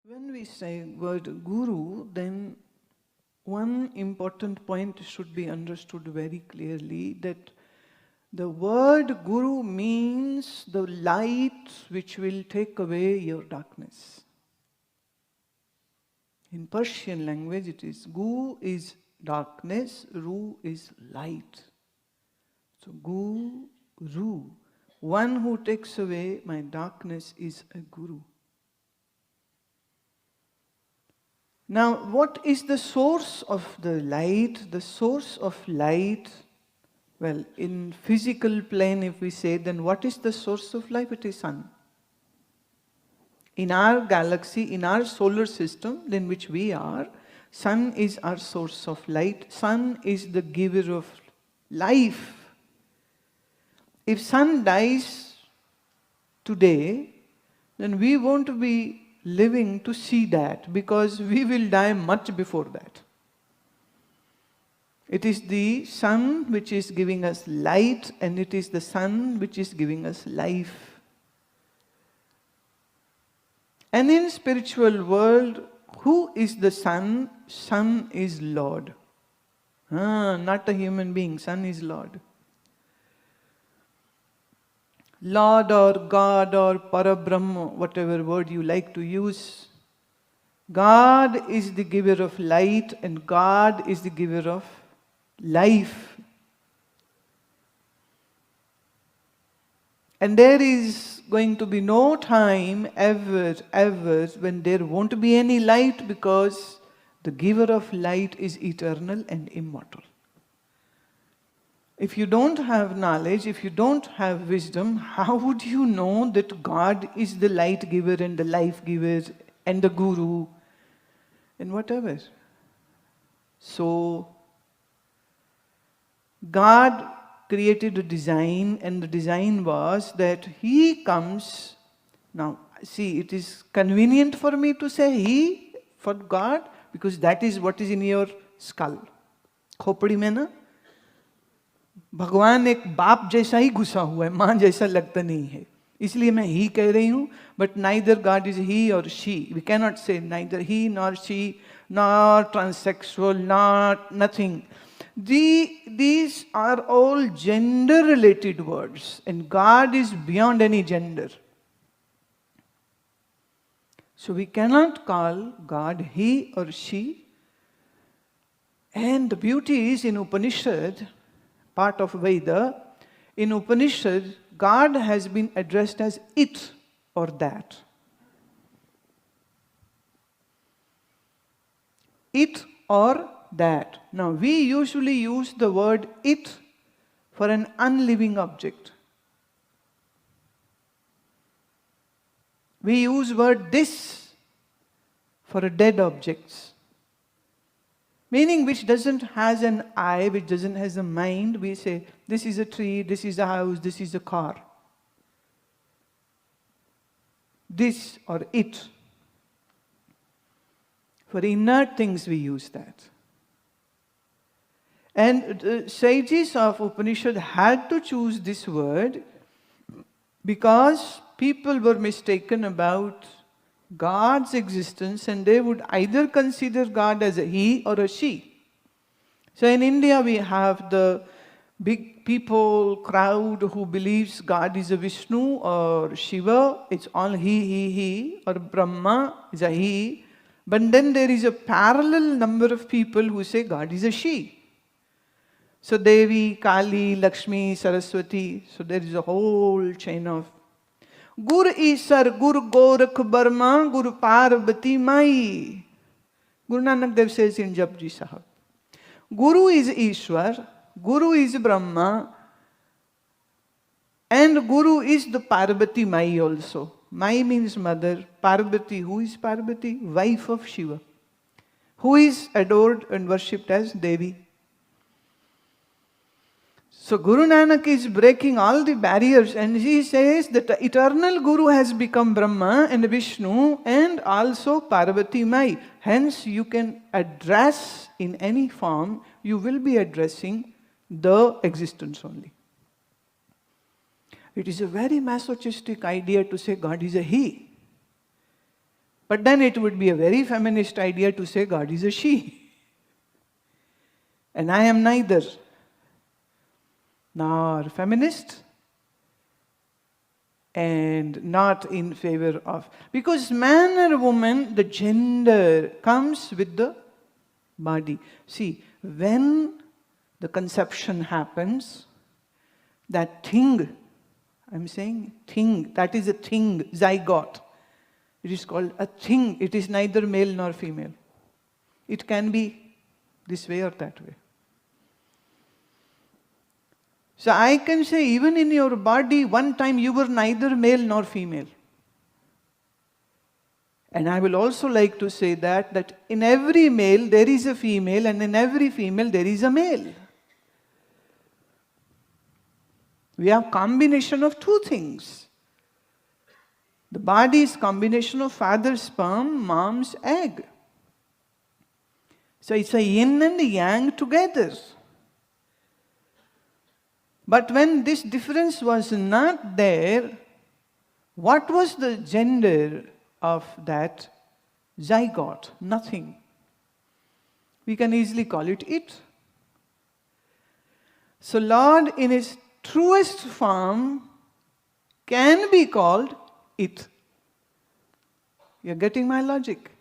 When we say word guru, then one important point should be understood very clearly, that the word guru means the light which will take away your darkness. In Persian language it is gu is darkness, ru is light. So guru, one who takes away my darkness is a guru. Now, what is the source of the light? The source of light, well, in physical plane if we say, then what is the source of life? It is sun. In our galaxy, in our solar system in which we are, sun is our source of light. Sun is the giver of life. If sun dies today, then we won't be living to see that, because we will die much before that. It is the sun which is giving us light, and it is the sun which is giving us life. And in spiritual world, who is the sun? Sun is Lord. Not a human being, sun is Lord. Lord or God or Parabrahma, whatever word you like to use. God is the giver of light and God is the giver of life. And there is going to be no time ever when there won't be any light, because the giver of light is eternal and immortal. If you don't have knowledge, if you don't have wisdom, how would you know that God is the light giver and the life giver and the guru and whatever? So, God created a design, and the design was that He comes. Now, see, it is convenient for me to say He for God, because that is what is in your skull. खोपड़ी में ना भगवान एक बाप जैसा ही घुसा हुआ है, माँ जैसा लगता नहीं है, इसलिए मैं ही कह रही हूँ. But neither God is he और शी. वी कैन नॉट से neither he nor she nor transsexual not nothing. These are all gender related words, and God is beyond any gender. So we cannot call God he or she. And the beauty is, in Upanishad, part of Veda, in Upanishad, God has been addressed as it or that. It or that. Now, we usually use the word it for an unliving object. We use word this for a dead objects. Meaning which doesn't has an eye, which doesn't has a mind. We say, this is a tree, this is a house, this is a car. This or it. For inert things we use that. And the sages of Upanishad had to choose this word because people were mistaken about God's existence, and they would either consider God as a he or a she. So in India we have the big people crowd who believes God is a Vishnu or Shiva, it's all he, or Brahma is a he. But then there is a parallel number of people who say God is a she. So Devi, Kali, Lakshmi, Saraswati, so there is a whole chain of Gur Isar, Gur Gorakh Burma, Gur Parvati Mai. Guru Nanak Dev says in Japji Sahab, Guru is Ishwar, Guru is Brahma, and Guru is the Parvati Mai also. Mai means mother. Parvati, who is Parvati? Wife of Shiva, who is adored and worshipped as Devi. So Guru Nanak is breaking all the barriers, and he says that the eternal Guru has become Brahma and Vishnu and also Parvati Mai. Hence you can address in any form, you will be addressing the existence only. It is a very masochistic idea to say God is a he. But then it would be a very feminist idea to say God is a she. And I am neither nor feminist and not in favor of. Because man or woman, the gender comes with the body. See, when the conception happens, that thing, I'm saying thing, that is a thing, zygote. It is called a thing. It is neither male nor female. It can be this way or that way. So I can say even in your body, one time you were neither male nor female. And I will also like to say that in every male there is a female, and in every female there is a male. We have combination of two things. The body is combination of father's sperm, mom's egg. So it's a yin and a yang together. But when this difference was not there, what was the gender of that zygote? Nothing. We can easily call it it. So Lord in His truest form can be called it. You're getting my logic?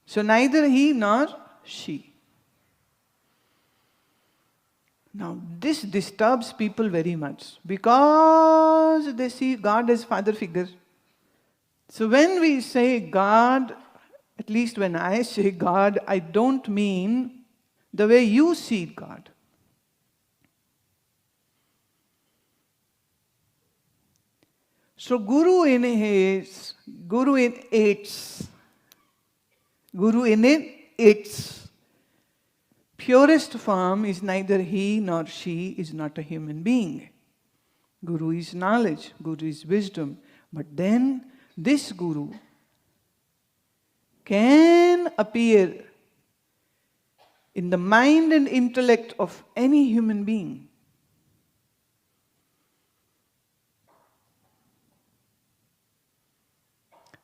So neither he nor she. Now this disturbs people very much because they see God as father figure. So when we say God, at least when I say God, I don't mean the way you see God. So Guru in its purest form is neither he nor she, is not a human being. Guru is knowledge, Guru is wisdom. But then this Guru can appear in the mind and intellect of any human being.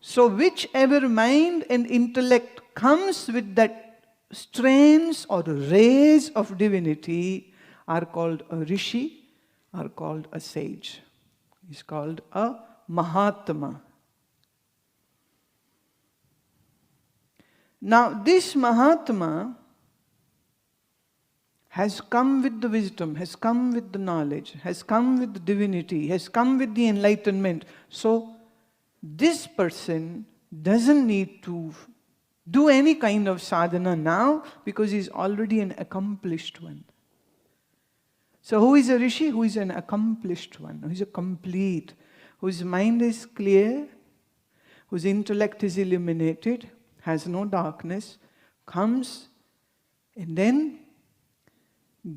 So whichever mind and intellect comes with that strains or rays of divinity are called a rishi, are called a sage. Is called a Mahatma. Now this Mahatma has come with the wisdom, has come with the knowledge, has come with the divinity, has come with the enlightenment. So this person doesn't need to do any kind of sadhana now because he's already an accomplished one. So who is a rishi? Who is an accomplished one, who is a complete, whose mind is clear, whose intellect is illuminated, has no darkness, comes and then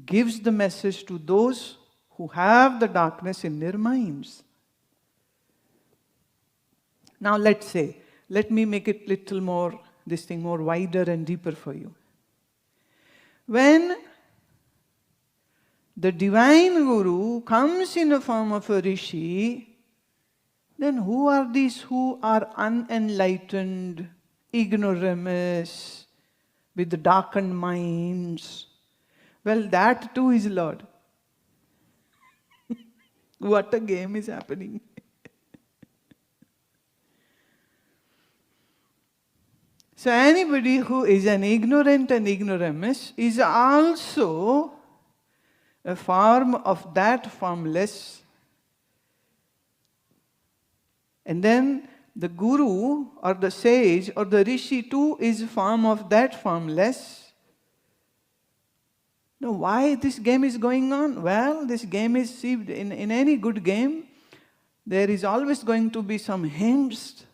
gives the message to those who have the darkness in their minds. Now let me make it little more, this thing more wider and deeper for you. When the divine Guru comes in the form of a rishi, then who are these who are unenlightened, ignoramus, with the darkened minds? Well, that too is Lord. What a game is happening. So anybody who is an ignorant and ignoramus is also a form of that formless. And then the Guru or the sage or the rishi too is a form of that formless. Now why this game is going on? Well, this game is, see, in any good game, there is always going to be some hints.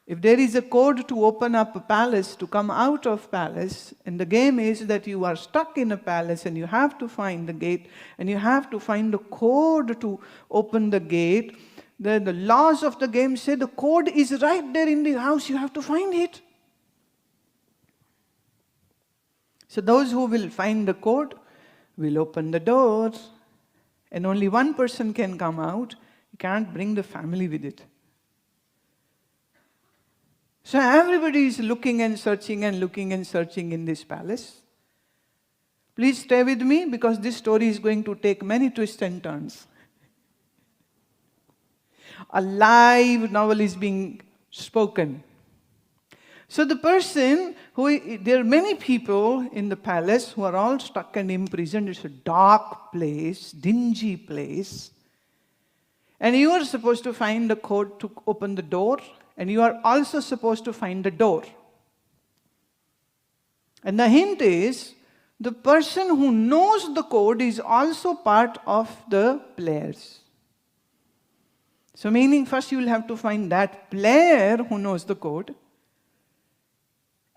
If there is a code to open up a palace, to come out of palace, and the game is that you are stuck in a palace and you have to find the gate and you have to find the code to open the gate, the laws of the game say the code is right there in the house, you have to find it. So those who will find the code will open the doors, and only one person can come out. You can't bring the family with it. So everybody is looking and searching in this palace. Please stay with me because this story is going to take many twists and turns. A live novel is being spoken. So the person there are many people in the palace who are all stuck and imprisoned. It's a dark place, dingy place. And you are supposed to find the code to open the door, and you are also supposed to find the door. And the hint is, the person who knows the code is also part of the players. So meaning first you will have to find that player who knows the code,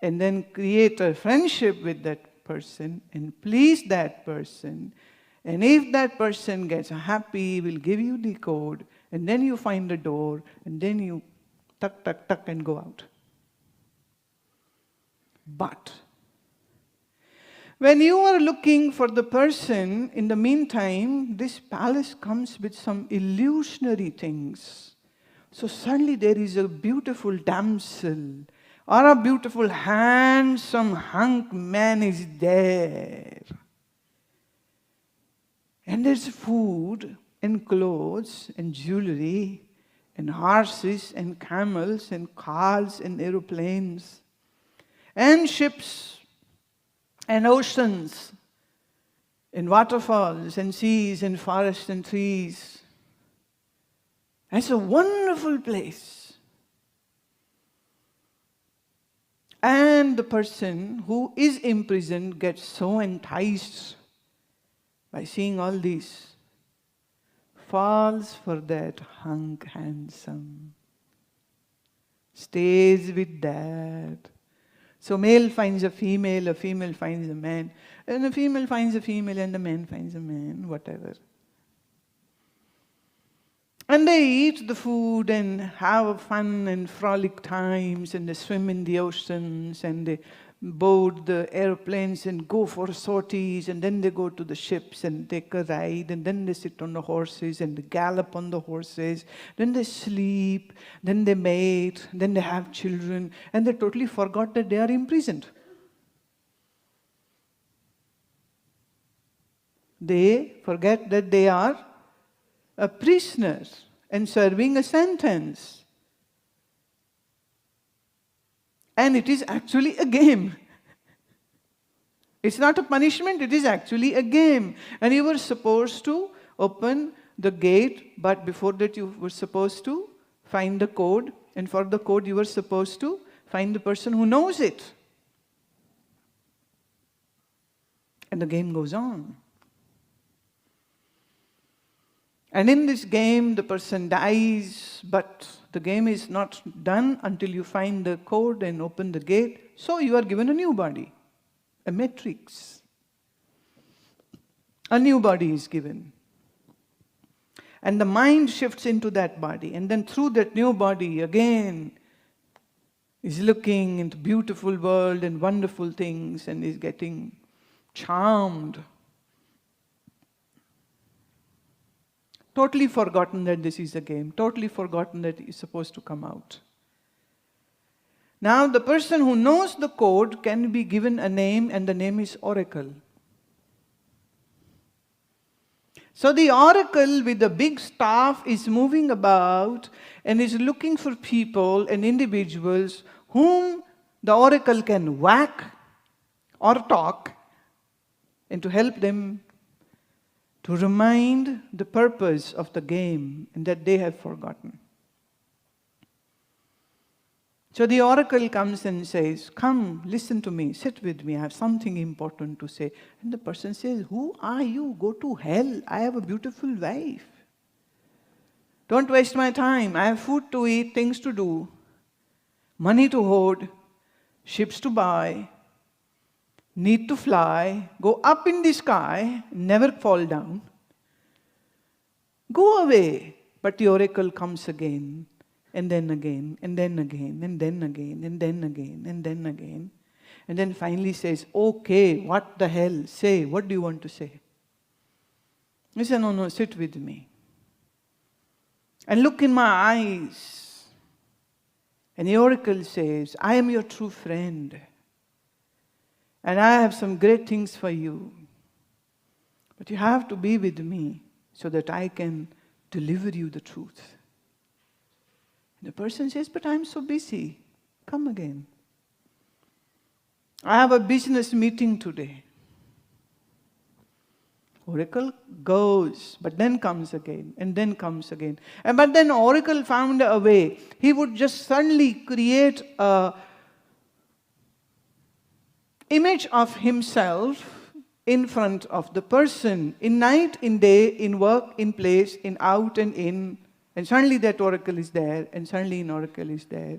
and then create a friendship with that person and please that person. And if that person gets happy, will give you the code, and then you find the door, and then you tuck, tuck, tuck and go out. But when you are looking for the person, in the meantime, this palace comes with some illusionary things. So suddenly there is a beautiful damsel, or a beautiful, handsome hunk man is there. And there's food and clothes and jewelry and horses and camels and cars and aeroplanes and ships and oceans and waterfalls and seas and forests and trees. It's a wonderful place. And the person who is imprisoned gets so enticed by seeing all this, falls for that hunk handsome, stays with that. So male finds a female finds a man, and a female finds a female, and a man finds a man, whatever. And they eat the food and have fun and frolic times, and they swim in the oceans, and they board the airplanes and go for sorties, and then they go to the ships and take a ride, and then they sit on the horses and they gallop on the horses, then they sleep, then they mate, then they have children, and they totally forgot that they are imprisoned. They forget that they are a prisoner and serving a sentence. And it is actually a game. It's not a punishment, it is actually a game. And you were supposed to open the gate, but before that you were supposed to find the code, and for the code you were supposed to find the person who knows it. And the game goes on. And in this game, the person dies, but the game is not done until you find the code and open the gate. So you are given a new body, a matrix. A new body is given. And the mind shifts into that body. And then through that new body, again, is looking into beautiful world and wonderful things and is getting charmed. Totally forgotten that this is a game. Totally forgotten that it's supposed to come out. Now the person who knows the code can be given a name, and the name is Oracle. So the Oracle with the big staff is moving about and is looking for people and individuals whom the Oracle can whack or talk, and to help them to remind the purpose of the game and that they have forgotten. So the Oracle comes and says, "Come, listen to me, sit with me, I have something important to say." And the person says, "Who are you? Go to hell. I have a beautiful wife. Don't waste my time. I have food to eat, things to do, money to hoard, ships to buy, need to fly, go up in the sky, never fall down. Go away." But the Oracle comes again, and then again, and then again, and then again, and then again, and then again. And then finally says, "Okay, what the hell? Say, what do you want to say?" He said, "No, sit with me. And look in my eyes. And the oracle says, I am your true friend. And I have some great things for you. But you have to be with me so that I can deliver you the truth. And the person says, but I'm so busy. Come again. I have a business meeting today. Oracle goes, but then comes again, and then comes again. But then Oracle found a way. He would just suddenly create a image of himself in front of the person, in night, in day, in work, in place, in out and in. And suddenly that oracle is there, and suddenly an oracle is there.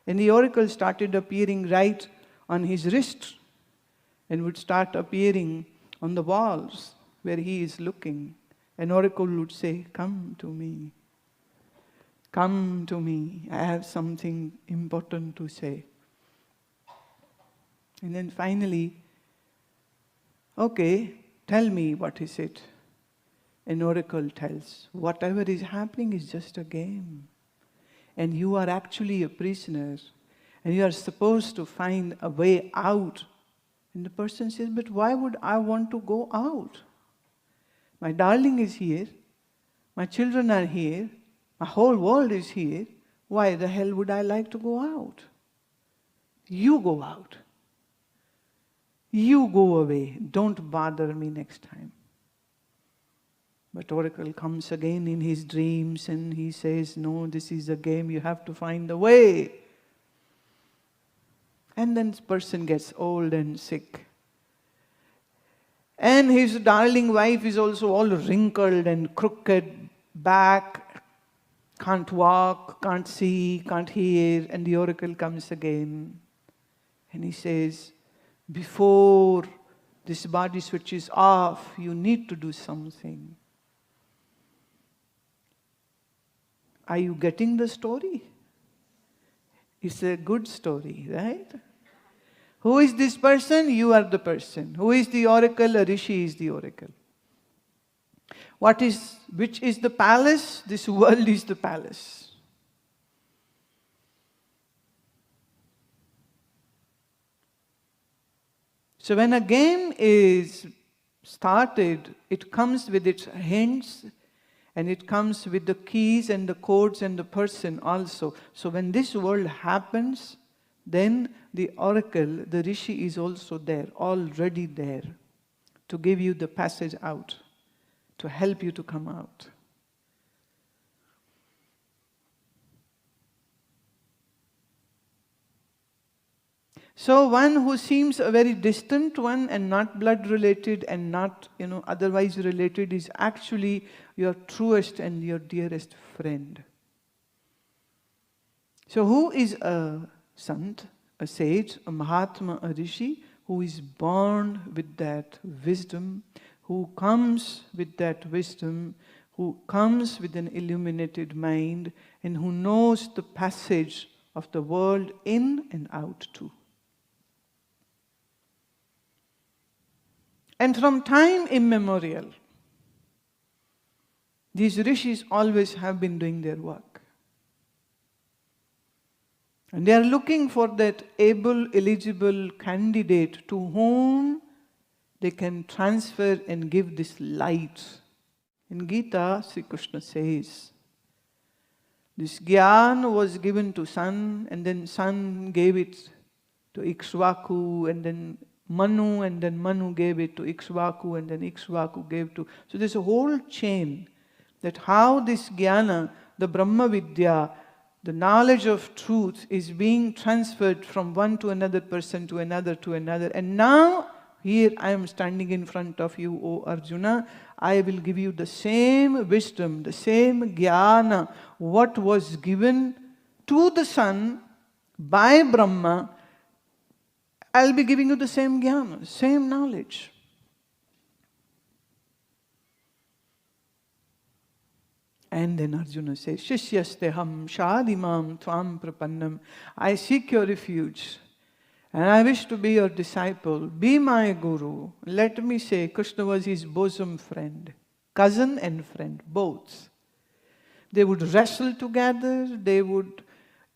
And the oracle started appearing right on his wrist, and would start appearing on the walls where he is looking. An oracle would say, come to me. Come to me. I have something important to say. And then finally, okay, tell me what is it. An oracle tells, whatever is happening is just a game. And you are actually a prisoner. And you are supposed to find a way out. And the person says, but why would I want to go out? My darling is here. My children are here. My whole world is here. Why the hell would I like to go out? You go out. You go away. Don't bother me next time. But oracle comes again in his dreams and he says, no, this is a game. You have to find a way. And then this person gets old and sick. And his darling wife is also all wrinkled and crooked, back, can't walk, can't see, can't hear. And the oracle comes again. And he says, before this body switches off, you need to do something. Are you getting the story? It's a good story, right? Who is this person? You are the person. Who is the oracle? A rishi is the oracle. Which is the palace? This world is the palace. So when a game is started, it comes with its hints, and it comes with the keys and the codes and the person also. So when this world happens, then the oracle, the rishi is also there, already there, to give you the passage out, to help you to come out. So one who seems a very distant one and not blood related and not, otherwise related is actually your truest and your dearest friend. So who is a sant, a sage, a mahatma, a rishi, who is born with that wisdom, who comes with that wisdom, who comes with an illuminated mind, and who knows the passage of the world in and out too. And from time immemorial, these rishis always have been doing their work. And they are looking for that able, eligible candidate to whom they can transfer and give this light. In Gita, Sri Krishna says, this Gyan was given to Sun, and then Sun gave it to Ikshvaku, and then Manu, and then Manu gave it to Ikshvaku, and then Ikshvaku gave to... So there's a whole chain that how this Jnana, the Brahma Vidya, the knowledge of truth is being transferred from one to another person to another to another. And now, here I am standing in front of you, O Arjuna. I will give you the same wisdom, the same Jnana, what was given to the sun by Brahma. I'll be giving you the same jnana, same knowledge. And then Arjuna says, Shishyasteham shadimam tvam prapannam. I seek your refuge and I wish to be your disciple. Be my guru. Let me say, Krishna was his bosom friend, cousin and friend, both. They would wrestle together, they would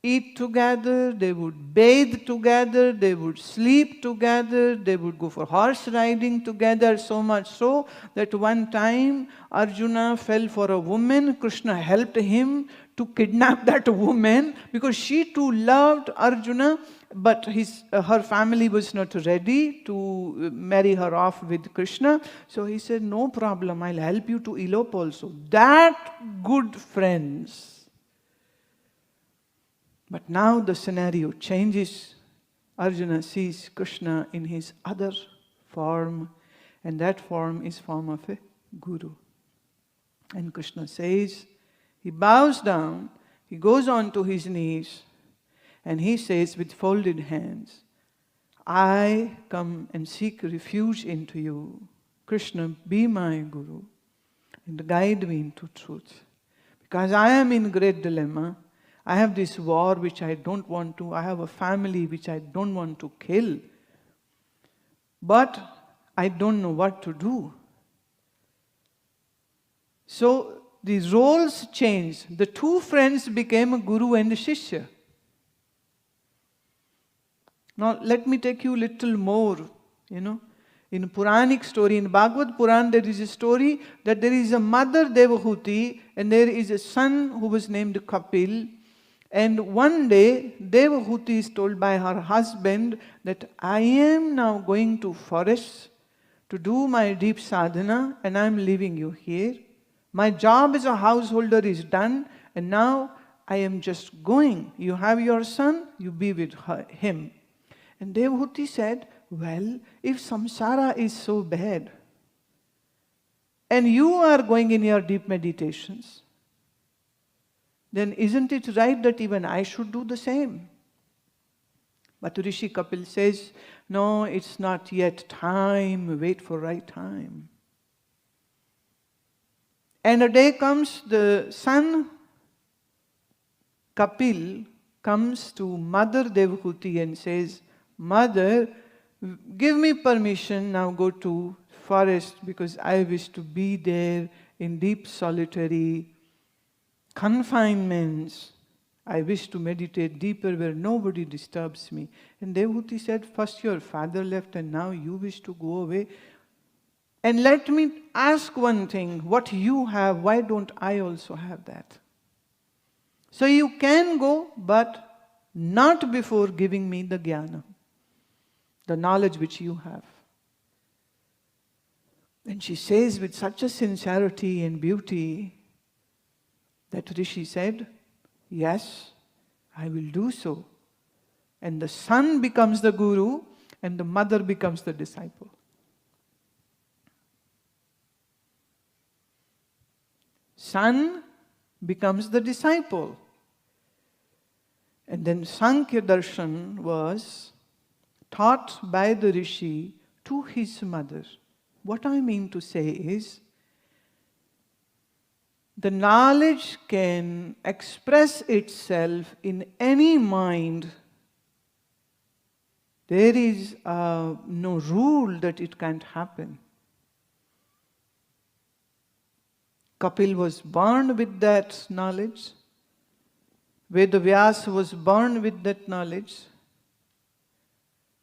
eat together, they would bathe together, they would sleep together, they would go for horse riding together, so much so that one time Arjuna fell for a woman. Krishna helped him to kidnap that woman because she too loved Arjuna, but her family was not ready to marry her off with Krishna. So he said, no problem, I'll help you to elope also. That good friends. But now the scenario changes. Arjuna sees Krishna in his other form, and that form is form of a guru. And Krishna says, he bows down, he goes on to his knees, and he says with folded hands, I come and seek refuge into you. Krishna, be my guru and guide me into truth. Because I am in great dilemma. I have this war which I don't want to. I have a family which I don't want to kill. But I don't know what to do. So the roles changed. The two friends became a guru and a shishya. Now let me take you a little more, In Puranic story, in Bhagavad Puran, there is a story that there is a mother Devahuti and there is a son who was named Kapil. And one day, Devahuti is told by her husband that I am now going to forest to do my deep sadhana and I am leaving you here. My job as a householder is done and now I am just going. You have your son, you be with him. And Devahuti said, well, if samsara is so bad and you are going in your deep meditations, then isn't it right that even I should do the same? But Rishi Kapil says, no, it's not yet time, wait for right time. And a day comes, the son Kapil comes to Mother Devahuti and says, Mother, give me permission now go to forest because I wish to be there in deep solitary confinements. I wish to meditate deeper where nobody disturbs me. And Devahuti said, first your father left and now you wish to go away. And let me ask one thing, what you have, why don't I also have that? So you can go, but not before giving me the jnana, the knowledge which you have. And she says with such a sincerity and beauty that Rishi said, yes, I will do so. And the son becomes the guru and the mother becomes the disciple. Son becomes the disciple. And then Sankhya Darshan was taught by the Rishi to his mother. What I mean to say is, the knowledge can express itself in any mind. There is no rule that it can't happen. Kapil was born with that knowledge. Vedavyasa was born with that knowledge.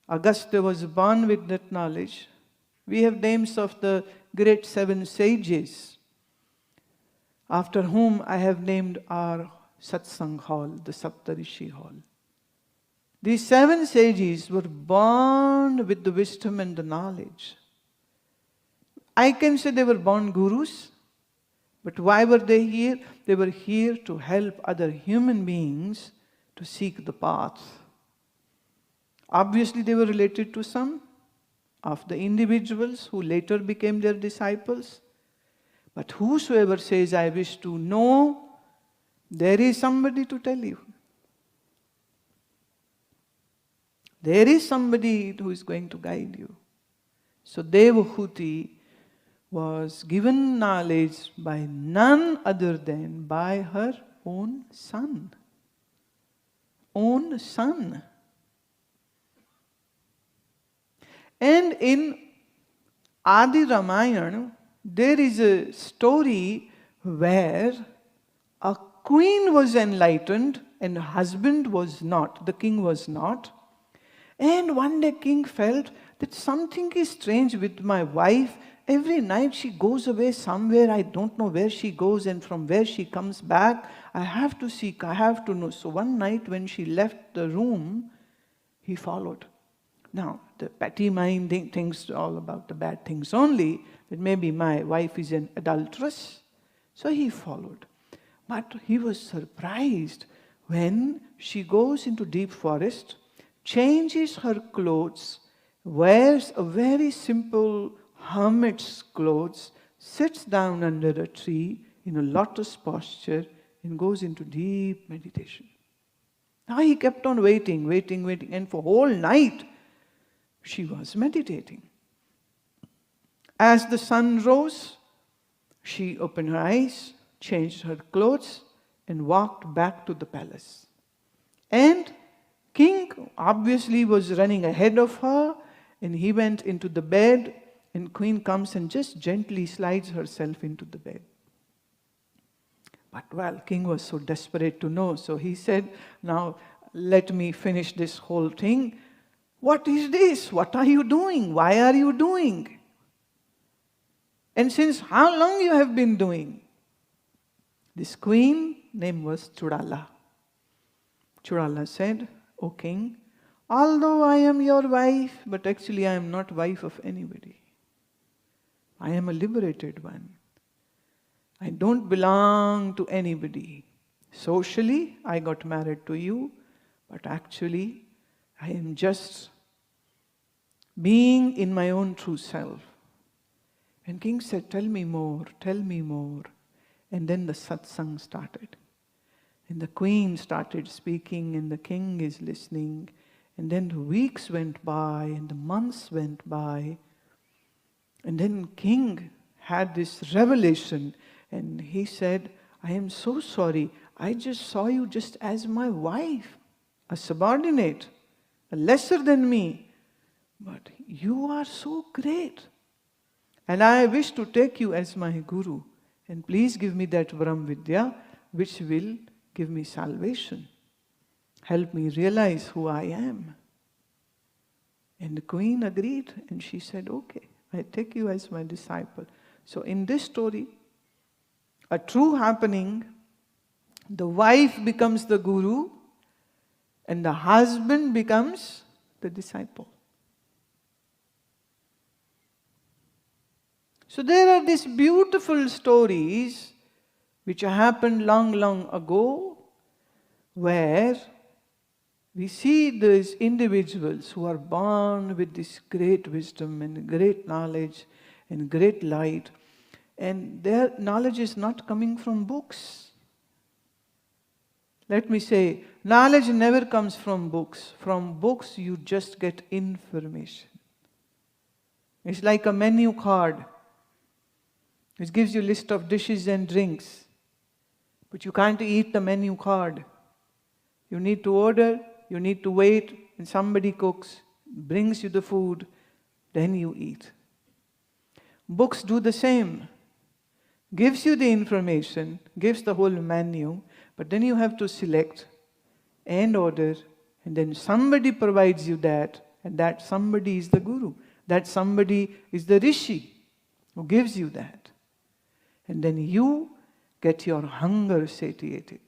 Agastya was born with that knowledge. We have names of the great 7 sages, after whom I have named our satsang hall, the Saptarishi hall. These 7 sages were born with the wisdom and the knowledge. I can say they were born gurus, but why were they here? They were here to help other human beings to seek the path. Obviously, they were related to some of the individuals who later became their disciples. But whosoever says, I wish to know, there is somebody to tell you. There is somebody who is going to guide you. So Devahuti was given knowledge by none other than by her own son. Own son. And in Adi Ramayana, there is a story where a queen was enlightened and husband was not, the king was not. And one day king felt that something is strange with my wife. Every night she goes away somewhere, I don't know where she goes, and from where she comes back, I have to seek, I have to know. So one night when she left the room, he followed. Now, the petty mind thinks all about the bad things only, that maybe my wife is an adulteress. So he followed. But he was surprised when she goes into deep forest, changes her clothes, wears a very simple hermit's clothes, sits down under a tree in a lotus posture and goes into deep meditation. Now he kept on waiting, and for whole night she was meditating. As the sun rose, she opened her eyes, changed her clothes, and walked back to the palace. And king obviously was running ahead of her, and he went into the bed, and queen comes and just gently slides herself into the bed. But well, king was so desperate to know, so he said, now let me finish this whole thing. What is this? What are you doing? Why are you doing? And since how long you have been doing? This queen name was Chudala. Chudala said, O king, although I am your wife, but actually I am not wife of anybody. I am a liberated one. I don't belong to anybody. Socially, I got married to you, but actually, I am just being in my own true self. And king said, tell me more, tell me more. And then the satsang started. And the queen started speaking, and the king is listening. And then the weeks went by, and the months went by. And then king had this revelation, and he said, I am so sorry. I just saw you just as my wife, a subordinate, a lesser than me. But you are so great. And I wish to take you as my guru. And please give me that Brahm Vidya, which will give me salvation. Help me realize who I am. And the queen agreed, and she said, okay, I take you as my disciple. So in this story, a true happening, the wife becomes the guru, and the husband becomes the disciple. So there are these beautiful stories which happened long, long ago, where we see these individuals who are born with this great wisdom and great knowledge and great light, and their knowledge is not coming from books. Let me say, knowledge never comes from books. From books you just get information. It's like a menu card. It gives you a list of dishes and drinks. But you can't eat the menu card. You need to order, you need to wait, and somebody cooks, brings you the food, then you eat. Books do the same. Gives you the information, gives the whole menu, but then you have to select and order, and then somebody provides you that, and that somebody is the guru. That somebody is the rishi who gives you that. And then you get your hunger satiated.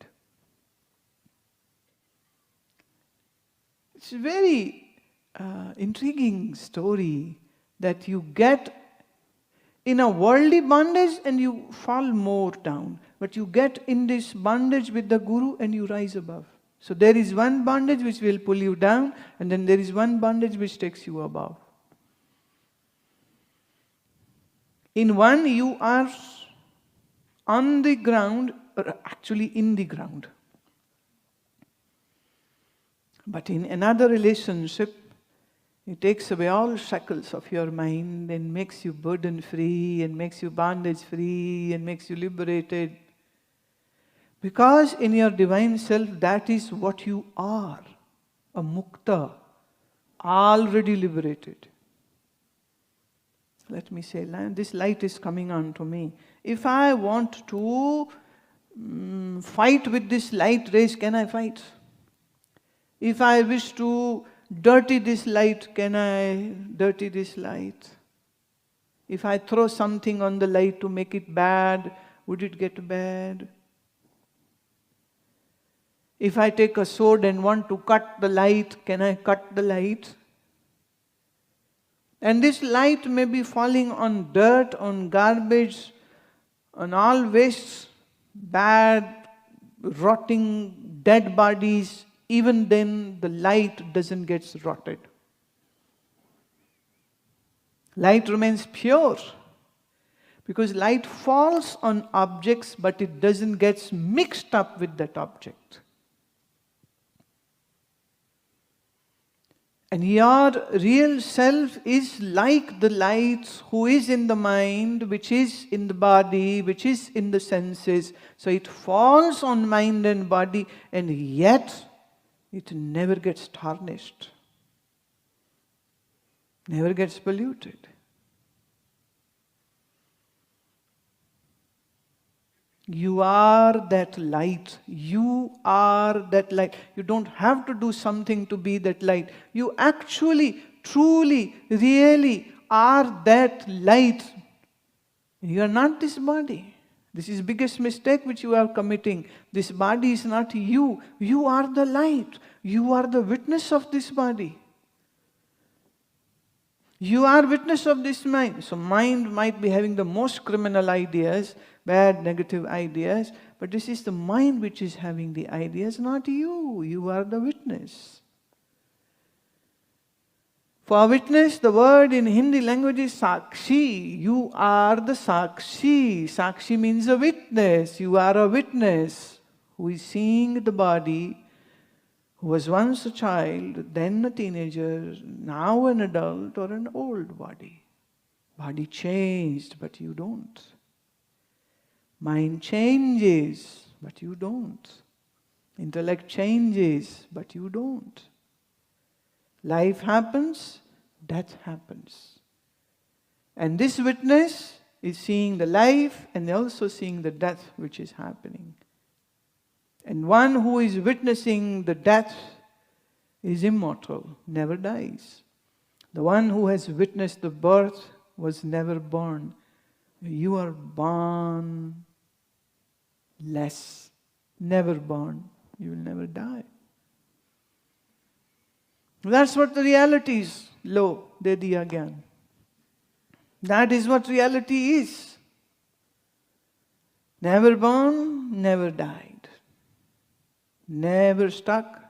It's a very intriguing story that you get in a worldly bondage and you fall more down. But you get in this bondage with the guru and you rise above. So there is one bondage which will pull you down, and then there is one bondage which takes you above. In one you are on the ground, or actually in the ground. But in another relationship, it takes away all shackles of your mind and makes you burden free and makes you bondage free and makes you liberated. Because in your divine self, that is what you are, a mukta, already liberated. Let me say, this light is coming on to me. If I want to fight with this light rays, can I fight? If I wish to dirty this light, can I dirty this light? If I throw something on the light to make it bad, would it get bad? If I take a sword and want to cut the light, can I cut the light? And this light may be falling on dirt, on garbage, on all wastes, bad, rotting, dead bodies. Even then, the light doesn't get rotted. Light remains pure. Because light falls on objects, but it doesn't get mixed up with that object. And your real self is like the light who is in the mind, which is in the body, which is in the senses. So it falls on mind and body, and yet it never gets tarnished, never gets polluted. You are that light. You are that light. You don't have to do something to be that light. You actually, truly, really are that light. You are not this body. This is the biggest mistake which you are committing. This body is not you. You are the light. You are the witness of this body. You are witness of this mind. So mind might be having the most criminal ideas, bad, negative ideas, but this is the mind which is having the ideas, not you. You are the witness. For witness, the word in Hindi language is Sakshi. You are the Sakshi. Sakshi means a witness. You are a witness who is seeing the body, who was once a child, then a teenager, now an adult or an old body. Body changed, but you don't. Mind changes, but you don't. Intellect changes, but you don't. Life happens, death happens. And this witness is seeing the life and also seeing the death which is happening. And one who is witnessing the death is immortal, never dies. The one who has witnessed the birth was never born. You are born less, never born. You will never die. That's what the reality is. Lo, de diya gyan. That is what reality is. Never born, never died. Never stuck.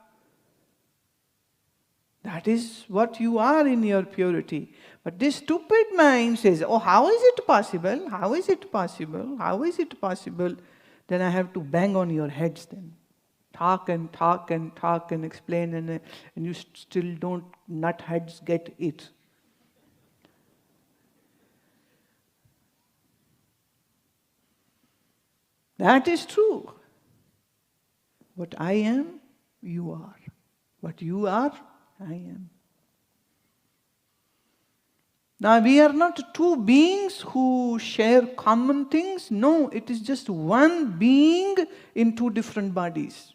That is what you are in your purity. But this stupid mind says, oh, how is it possible? How is it possible? How is it possible? Then I have to bang on your heads then. Talk and talk and talk and explain, and you still don't, nut heads get it. That is true. What I am, you are. What you are, I am. Now we are not two beings who share common things. No, it is just one being in two different bodies.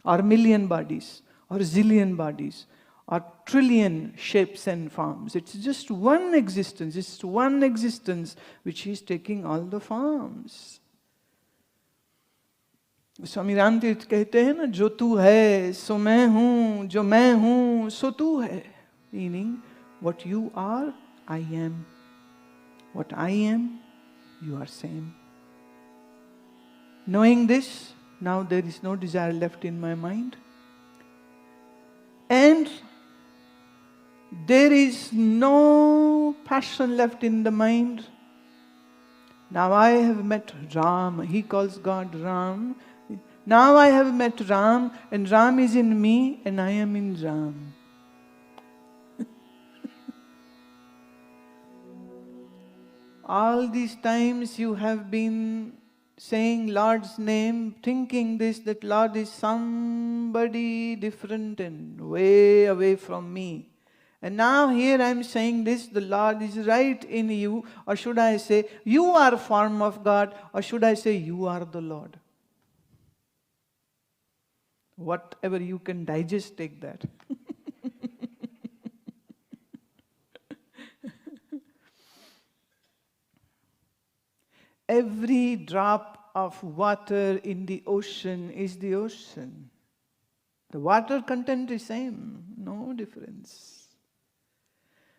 Or million bodies, or zillion bodies, or trillion shapes and forms. It's just one existence. It's one existence which is taking all the forms. स्वामी राम तीर्थ कहते हैं ना, जो तू है सो मैं हूँ, जो मैं हूँ सो तू है. Meaning, what you are, I am. What I am, you are same. Knowing this, now there is no desire left in my mind. And there is no passion left in the mind. Now I have met Ram. He calls God Ram. Now I have met Ram, and Ram is in me, and I am in Ram. All these times you have been saying Lord's name, thinking this, that Lord is somebody different and way away from me. And now here I am saying this, the Lord is right in you, or should I say, you are a form of God, or should I say, you are the Lord? Whatever you can digest, take that. Every drop of water in the ocean is the ocean. The water content is same, no difference.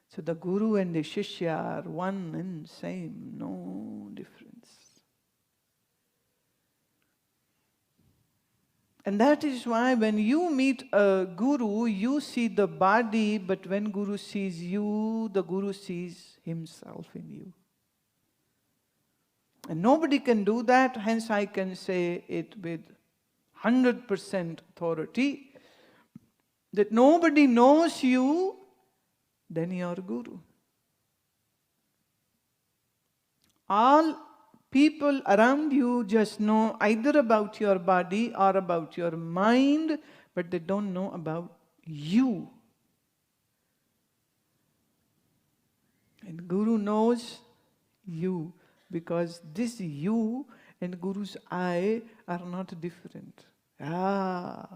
So the Guru and the Shishya are one and same, no difference. And that is why when you meet a Guru, you see the body, but when Guru sees you, the Guru sees himself in you. And nobody can do that, hence I can say it with 100% authority, that nobody knows you than your Guru. All people around you just know either about your body or about your mind, but they don't know about you. And Guru knows you, because this you and Guru's I are not different. Kya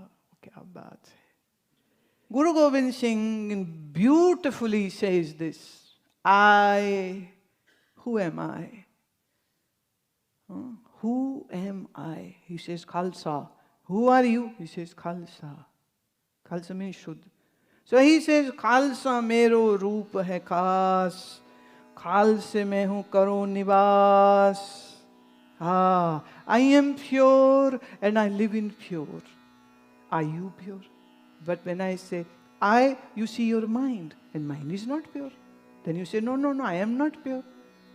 baat hai. Guru Gobind Singh beautifully says this. Who am I? Who am I? He says Khalsa. Who are you? He says Khalsa. Khalsa means Shuddh. So he says Khalsa mero roop hai khas. Khalse mein hu karo nivas. I am pure and I live in pure. Are you pure? But when I say I, you see your mind, and mind is not pure. Then you say, no, I am not pure.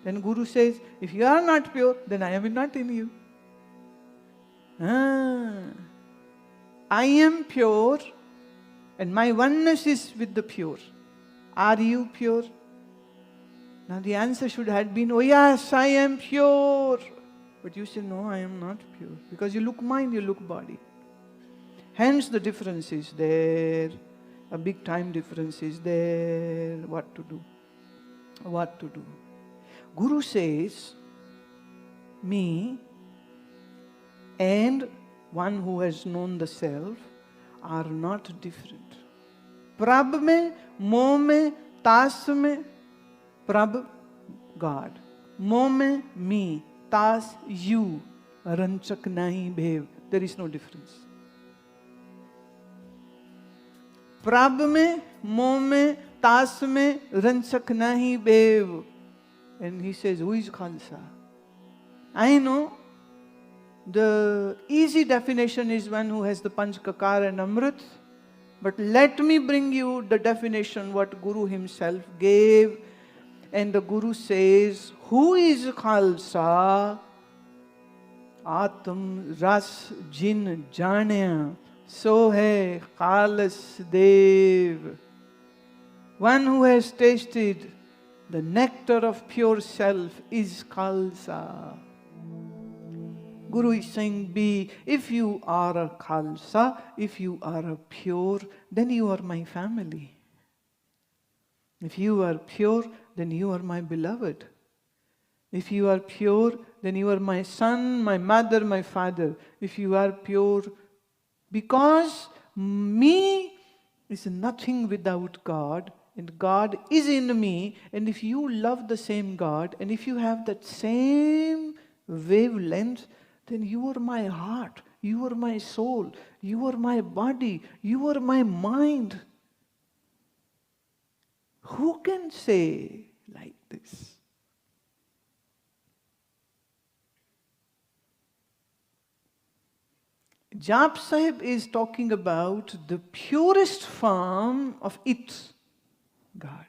Then Guru says, if you are not pure, then I am not in you. I am pure, and my oneness is with the pure. Are you pure? Now the answer should have been, oh yes, I am pure. But you say, no, I am not pure. Because you look mind, you look body. Hence the difference is there. A big time difference is there. What to do? What to do? Guru says, me and one who has known the self are not different. Prabh mein, moh mein, tas mein, Prabh, God. Moh mein, me, tas, you. Ranchak nahi bhev. There is no difference. Prabh mein, moh mein, tas mein, ranchak nahi bhev. And he says, who is Khalsa? I know the easy definition is one who has the Panch Kakar and Amrit. But let me bring you the definition what Guru himself gave. And the Guru says, who is Khalsa? Atam ras jin janaya, so hai Khalas Dev. One who has tasted the nectar of pure self is Khalsa. Guru is saying, if you are a Khalsa, if you are a pure, then you are my family. If you are pure, then you are my beloved. If you are pure, then you are my son, my mother, my father. If you are pure, because me is nothing without God, and God is in me, and if you love the same God, and if you have that same wavelength, then you are my heart, you are my soul, you are my body, you are my mind. Who can say like this? Jap Sahib is talking about the purest form of it, God.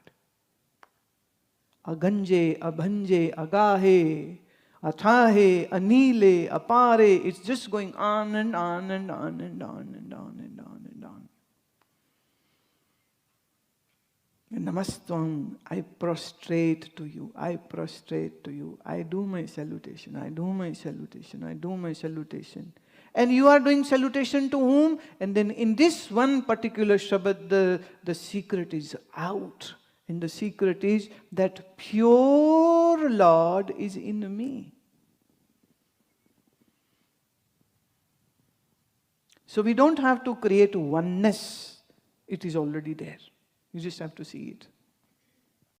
Aganje, abhanje, agahe, athahe, anile, apare. It's just going on and on and on and on and on and on and on. Namastvam, I prostrate to you, I prostrate to you. I do my salutation, I do my salutation, I do my salutation. And you are doing salutation to whom? And then in this one particular Shabad, the secret is out. And the secret is that pure Lord is in me. So we don't have to create oneness. It is already there. You just have to see it.